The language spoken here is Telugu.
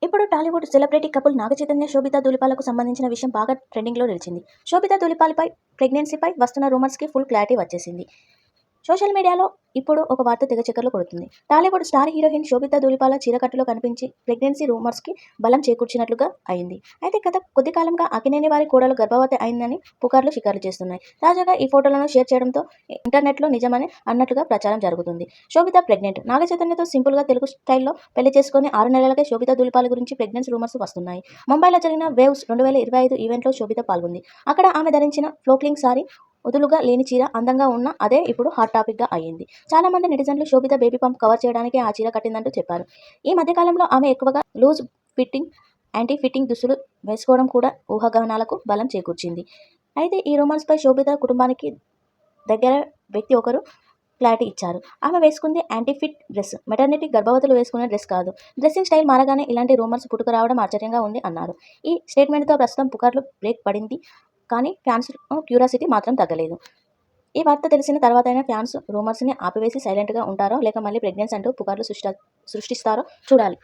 ఇప్పుడు టాలీవుడ్ సెలబ్రిటీ కపుల్ నాగచైతన్య, శోభితా ధూళిపాలకు సంబంధించిన విషయం బాగా ట్రెండింగ్లో నిలిచింది. శోభితా ధూళిపాలపై ప్రెగ్నెన్సీపై వస్తున్న రూమర్స్కి ఫుల్ క్లారిటీ వచ్చేసింది. సోషల్ మీడియాలో ఇప్పుడు ఒక వార్త తెగ చక్కర్లు కొడుతుంది. టాలీవుడ్ స్టార్ హీరోయిన్ శోభితా ధూళిపాల చీరకట్టులో కనిపించి ప్రెగ్నెన్సీ రూమర్స్కి బలం చేకూర్చినట్లుగా అయింది. అయితే గత కొద్ది కాలంగా అక్కినేని వారి కోడలు గర్భవతి అయిందని పుకార్లు షికార్లు చేస్తున్నాయి. తాజాగా ఈ ఫోటోలను షేర్ చేయడంతో ఇంటర్నెట్లో నిజమని అన్నట్లుగా ప్రచారం జరుగుతుంది. శోభిత ప్రెగ్నెంట్. నాగచైతన్యతో సింపుల్గా తెలుగు స్టైల్లో పెళ్లి చేసుకుని 6 నెలలకే శోభితా ధూళిపాల గురించి ప్రెగ్నెన్సీ రూమర్స్ వస్తున్నాయి. ముంబైలో జరిగిన వేవ్స్ 2025 ఈవెంట్లో శోభిత పాల్గొంది. అక్కడ ఆమె ధరించిన ఫ్లోక్లింగ్ సారీ, వదులుగా లేని చీర అందంగా ఉన్న అదే ఇప్పుడు హాట్ టాపిక్గా అయ్యింది. చాలా మంది నెటిజన్లు శోభిత బేబీ పంప్ కవర్ చేయడానికి ఆ చీర కట్టిందంటూ చెప్పారు. ఈ మధ్యకాలంలో ఆమె ఎక్కువగా లూజ్ ఫిట్టింగ్, యాంటీ ఫిట్టింగ్ దుస్తులు వేసుకోవడం కూడా ఊహాగానాలకు బలం చేకూర్చింది. అయితే ఈ రూమర్స్పై శోభిత కుటుంబానికి దగ్గర వ్యక్తి ఒకరు క్లారిటీ ఇచ్చారు. ఆమె వేసుకుంది యాంటీ ఫిట్ డ్రెస్. మెటర్నిటీ గర్భవతులు వేసుకునే డ్రెస్ కాదు. డ్రెస్సింగ్ స్టైల్ మారగానే ఇలాంటి రూమర్స్ పుట్టుకురావడం ఆశ్చర్యంగా ఉంది అన్నారు. ఈ స్టేట్మెంట్తో ప్రస్తుతం పుకార్లు బ్రేక్ పడింది. కానీ ఫ్యాన్స్ క్యూరియాసిటీ మాత్రం తగ్గలేదు. ఈ వార్త తెలిసిన తర్వాతైనా ఫ్యాన్స్ రూమర్స్ని ఆపివేసి సైలెంట్గా ఉంటారో లేక మళ్ళీ ప్రెగ్నెన్సీ అంటూ పుకార్లు సృష్టిస్తారో చూడాలి.